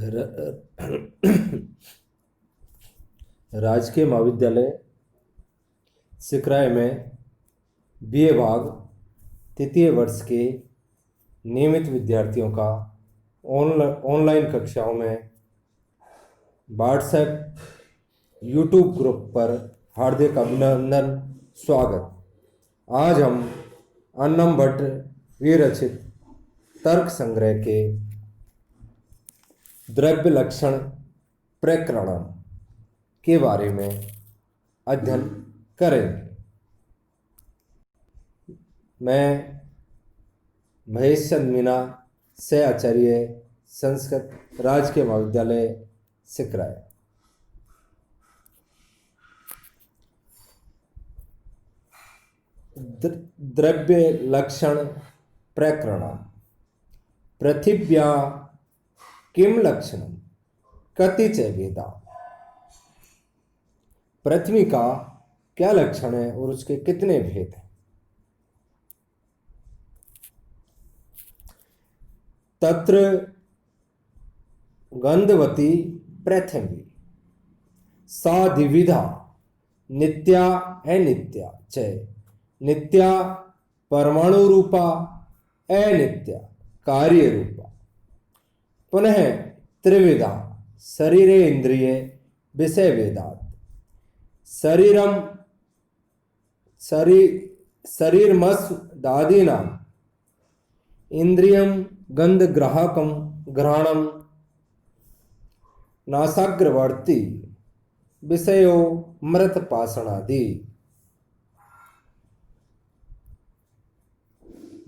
र- राजकीय महाविद्यालय सिकराय में बीए भाग तृतीय वर्ष के नियमित विद्यार्थियों का ऑनलाइन कक्षाओं में व्हाट्सएप यूट्यूब ग्रुप पर हार्दिक अभिनंदन स्वागत। आज हम अन्नम भट्ट विरचित तर्क संग्रह के द्रव्य लक्षण प्रकरण के बारे में अध्ययन करेंगे। मैं महेश चंद मीना से आचार्य संस्कृत राजकीय महाविद्यालय सिकराय। द्रव्य लक्षण प्रकरण। पृथिव्या किम लक्षणम कति च भेदा। पृथ्वी का क्या लक्षण है और उसके कितने भेद हैं। तत्र गंधवती पृथ्वी सा द्विविधा नित्या अनित्या च। नित्या परमाणु रूपा अनित्या कार्य रूपा। पुनः त्रिविधा शरीरे इंद्रिय विषय वेदात। शरीरम शरीरमस्दादीनां इंद्रियम गंध ग्राहकम घ्राणम नासाग्रवर्ती विषयो मृत पाषाणादि।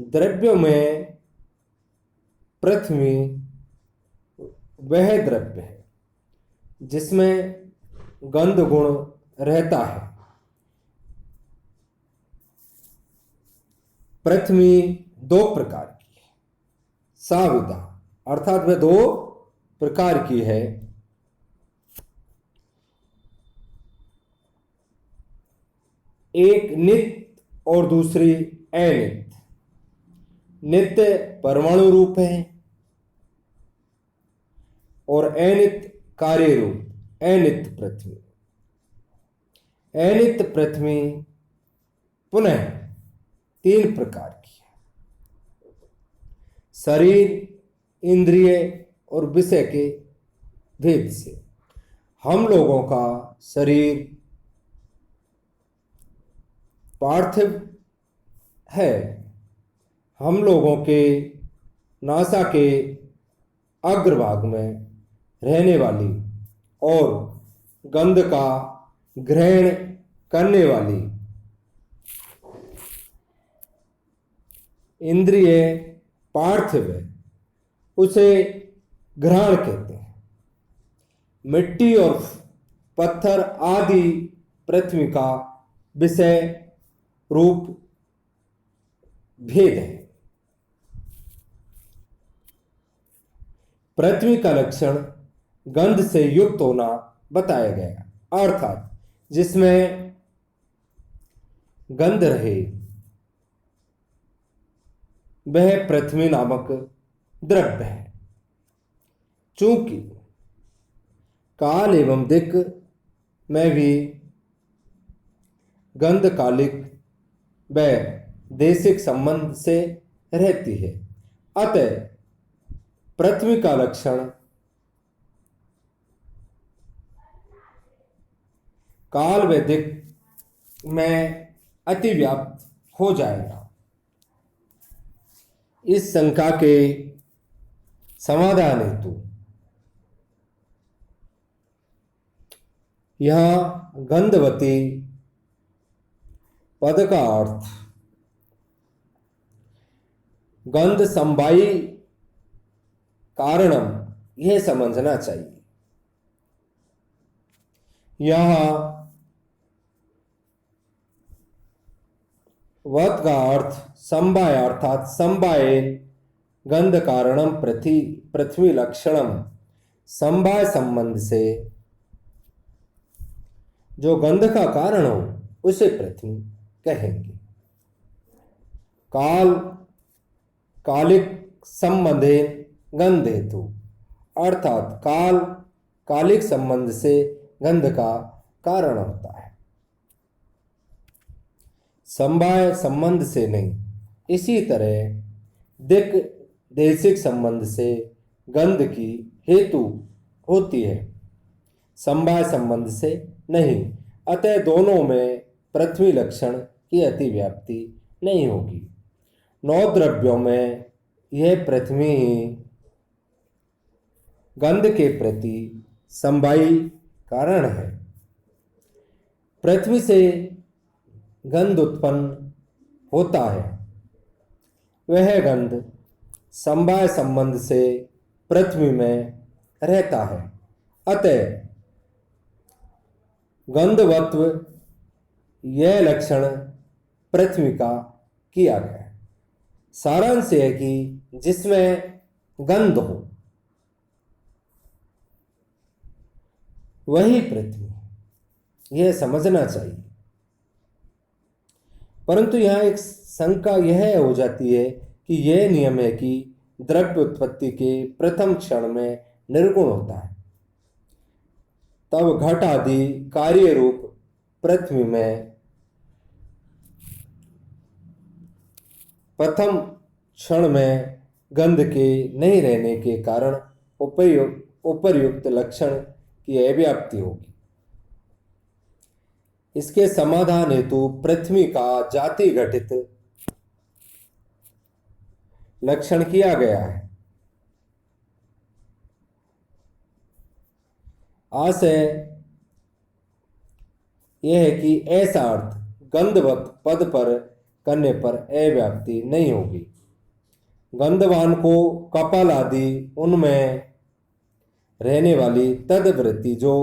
द्रव्यों में पृथ्वी वह द्रव्य है जिसमें गंध गुण रहता है। पृथ्वी दो प्रकार की है। साविधा अर्थात वह दो प्रकार की है। एक नित्य और दूसरी अनित्य। नित्य परमाणु रूप है और अनित्य कार्य रूप। अनित्य पृथ्वी। अनित्य पृथ्वी पुनः तीन प्रकार की है। शरीर इंद्रिय और विषय के भेद से। हम लोगों का शरीर पार्थिव है। हम लोगों के नासा के अग्रभाग में रहने वाली और गंध का ग्रहण करने वाली इंद्रिय पार्थिव है, उसे घ्राण कहते हैं। मिट्टी और पत्थर आदि पृथ्वी का विषय रूप भेद है। पृथ्वी का लक्षण गंध से युक्त होना बताया गया, अर्थात जिसमें गंध रहे वह पृथ्वी नामक द्रव्य है। चूंकि काल एवं दिक् में भी गंध कालिक व देशिक संबंध से रहती है, अतः पृथ्वी का लक्षण काल व दिक् में अतिव्याप्त हो जाएगा। इस शंका के समाधान हेतु यहां गंधवती पद का अर्थ गंध संवाई कारणम यह समझना चाहिए। यहां वत का अर्थ संवाय अर्थात संवायन गंध कारणम पृथ्वी लक्षणम। संवाय संबंध से जो गंध का कारण हो उसे पृथ्वी कहेंगे। काल कालिक संबंधे गंध हेतु अर्थात कालिक संबंध से गंध का कारण होता है, समवाय संबंध से नहीं। इसी तरह दिक् देशिक संबंध से गंध की हेतु होती है, समवाय संबंध से नहीं। अतः दोनों में पृथ्वी लक्षण की अतिव्याप्ति नहीं होगी। 9 द्रव्यों में यह पृथ्वी ही गंध के प्रति समवायी कारण है। पृथ्वी से गंध उत्पन्न होता है, वह गंध समवाय संबंध से पृथ्वी में रहता है। अतः गंधवत्व यह लक्षण पृथ्वी का किया गया है। सारांश है कि जिसमें गंध हो वही पृथ्वी, यह समझना चाहिए। परंतु यहाँ एक शंका यह हो जाती है कि यह नियम है कि द्रव्य उत्पत्ति के प्रथम क्षण में निर्गुण होता है, तब घट आदि कार्य रूप पृथ्वी में प्रथम क्षण में गंध के नहीं रहने के कारण उपर्युक्त लक्षण की अव्याप्ति होगी। इसके समाधान हेतु पृथ्वी का जाति घटित लक्षण किया गया है। आशय यह है कि ऐसा अर्थ गंधवत पद पर करने पर अव्याप्ति नहीं होगी। गंधवान को कपाल आदि उनमें रहने वाली तदवृत्ति जो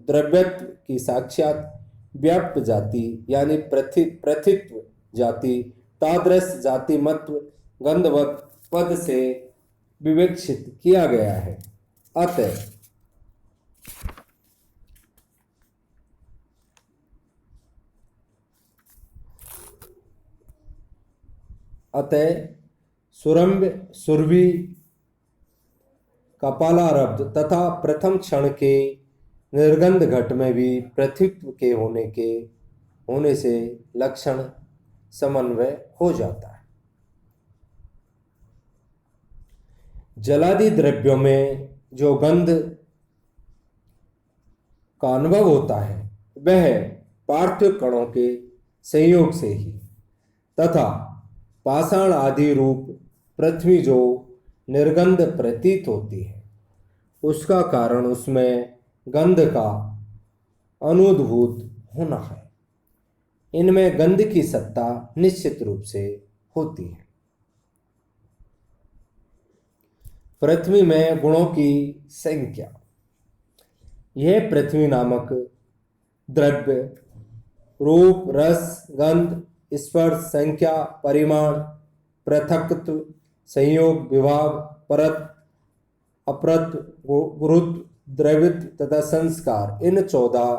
द्रव्यत्व की साक्षात व्याप्त जाति यानी प्रथित्व जाति तादृश जाति मत्व गंधवत पद से विवेक्षित किया गया है। अतः सुरम्य सुरभि कपालारब्ध तथा प्रथम क्षण के निर्गंध घट में भी पृथ्वीत्व के होने से लक्षण समन्वय हो जाता है। जलादि द्रव्यों में जो गंध का अनुभव होता है वह पार्थिव कणों के संयोग से ही तथा पाषाण आदि रूप पृथ्वी जो निर्गंध प्रतीत होती है उसका कारण उसमें गंध का अनुभूत होना है। इनमें गंध की सत्ता निश्चित रूप से होती है। पृथ्वी में गुणों की संख्या, यह पृथ्वी नामक द्रव्य रूप रस गंध स्पर्श संख्या परिमाण पृथक्त्व संयोग विभाग परत अपरत गुरुत्व द्रवित्व तथा संस्कार इन 14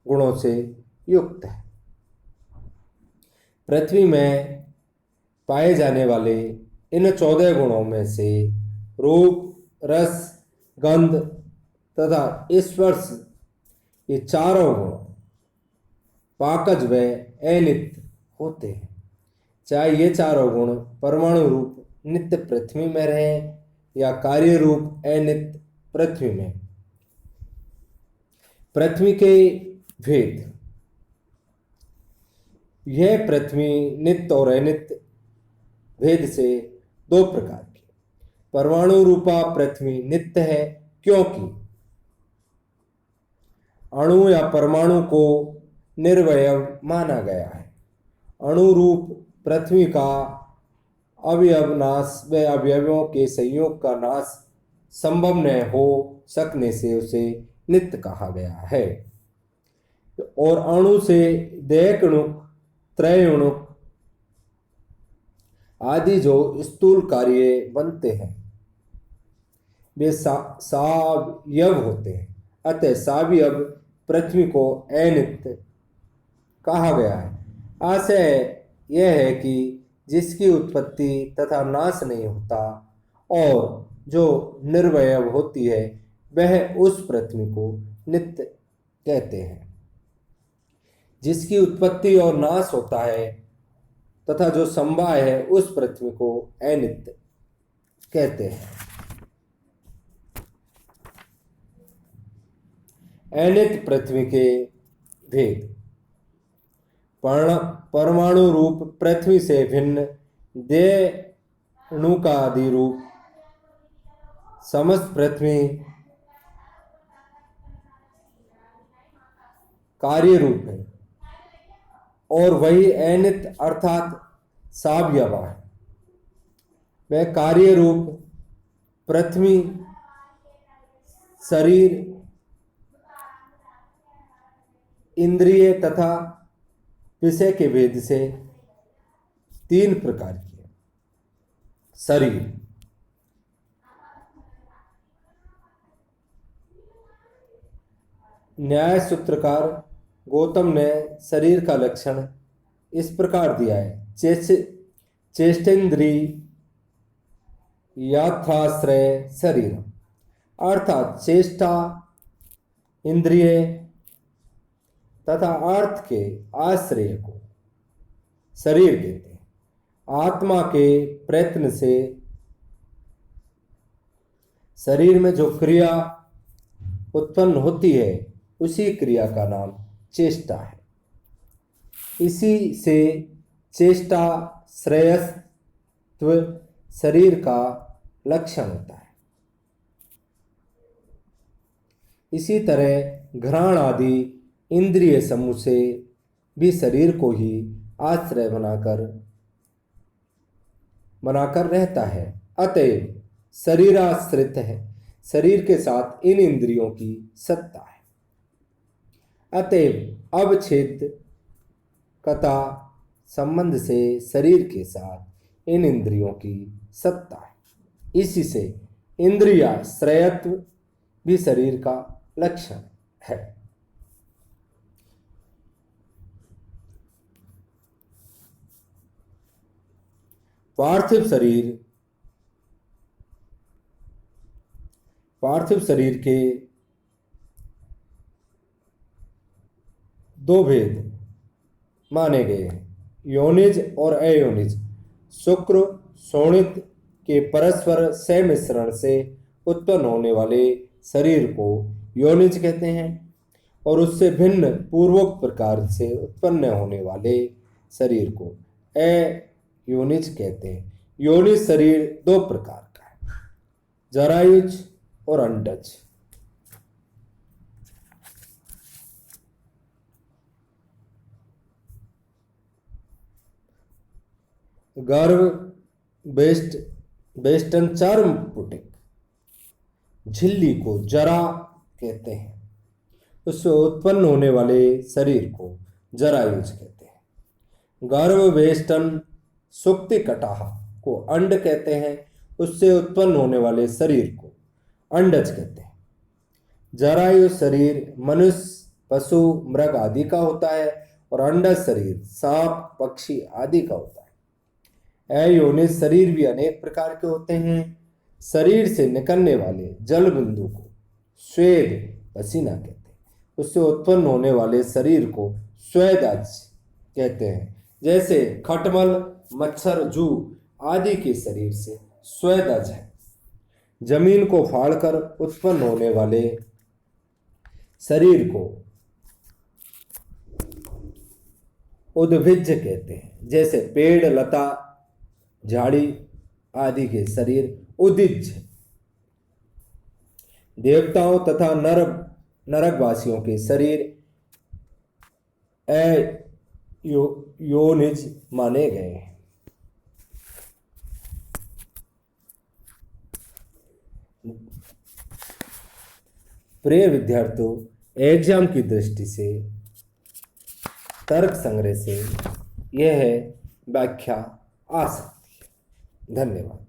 गुणों से युक्त है। पृथ्वी में पाए जाने वाले इन 14 गुणों में से रूप रस गंध तथा स्पर्श ये चारों गुण पाकज व अनित्य होते हैं। चाहे ये चारों गुण परमाणु रूप नित्य पृथ्वी में रहे या कार्य रूप अनित्य पृथ्वी में। पृथ्वी के भेद, यह पृथ्वी नित्य और अनित्य भेद से 2 प्रकार की। परमाणु रूपा पृथ्वी नित्य है क्योंकि अणु या परमाणु को निर्वयव माना गया है। अणु रूप पृथ्वी का अवयव नाश व अवयवों के संयोग का नाश संभव न हो सकने से उसे नित्य कहा गया है। और अणु से दैकणुक त्रैणुक आदि जो स्थूल कार्य बनते हैं वे सावयव होते हैं। अतः सावयव पृथ्वी को अनित्य कहा गया है। आशय यह है कि जिसकी उत्पत्ति तथा नाश नहीं होता और जो निर्वयव होती है वह उस पृथ्वी को नित्य कहते हैं। जिसकी उत्पत्ति और नाश होता है तथा जो समवाय है उस पृथ्वी को अनित्य कहते हैं। अनित्य पृथ्वी के भेद। परमाणु रूप पृथ्वी से भिन्न देणुकादि रूप समस्त पृथ्वी कार्य रूप है और वही अनित्य अर्थात सावयवा है। वह कार्य रूप पृथ्वी शरीर इंद्रिय तथा विषय के भेद से तीन प्रकार की है। शरीर, न्याय सूत्रकार गौतम ने शरीर का लक्षण इस प्रकार दिया है। चेष्टेन्द्रिय याथाश्रय शरीर, अर्थात चेष्टा इंद्रिय तथा अर्थ के आश्रय को शरीर कहते हैं। आत्मा के प्रयत्न से शरीर में जो क्रिया उत्पन्न होती है उसी क्रिया का नाम चेष्टा है। इसी से चेष्टा श्रेयस्त्व शरीर का लक्षण होता है। इसी तरह घ्राण आदि इंद्रिय समूह से भी शरीर को ही आश्रय बनाकर रहता है। अतएव शरीराश्रित है, शरीर के साथ इन इंद्रियों की सत्ता है। अतएव अवच्छेद कथा संबंध से शरीर के साथ इन इंद्रियों की सत्ता है। इसी से इंद्रियाश्रयत्व भी शरीर का लक्षण है। पार्थिव शरीर के दो भेद माने गए हैं, योनिज और अयोनिज। शुक्र शोणित के परस्पर सम्मिश्रण से उत्पन्न होने वाले शरीर को योनिज कहते हैं और उससे भिन्न पूर्वोक्त प्रकार से उत्पन्न होने वाले शरीर को अयोनिज कहते हैं। योनिज शरीर दो प्रकार का है, जरायुज और अंडज। गर्भ बेष्टन चर्म पुटिक झिल्ली को जरा कहते हैं। उससे उत्पन्न होने वाले शरीर को जरायुज कहते हैं। गर्भ बेष्टन सुक्ति कटाह को अंड कहते हैं। उससे उत्पन्न होने वाले शरीर को अंडज कहते हैं। जरायु शरीर मनुष्य पशु मृग आदि का होता है और अंडज शरीर सांप पक्षी आदि का होता है। अयोनिज शरीर भी अनेक प्रकार के होते हैं। शरीर से निकलने वाले जल बिंदु को स्वेद पसीना कहते हैं। उससे उत्पन्न होने वाले शरीर को स्वेदज कहते हैं। जैसे खटमल मच्छर जू आदि के शरीर से स्वेदज है। जमीन को फाड़कर उत्पन्न होने वाले शरीर को उद्भिज कहते हैं। जैसे पेड़ लता झाड़ी आदि के शरीर उद्भिज। देवताओं तथा नरकवासियों के शरीर अयोनिज माने गए हैं। प्रिय विद्यार्थियों, एग्जाम की दृष्टि से तर्क संग्रह से यह व्याख्या आ सकती है। धन्यवाद।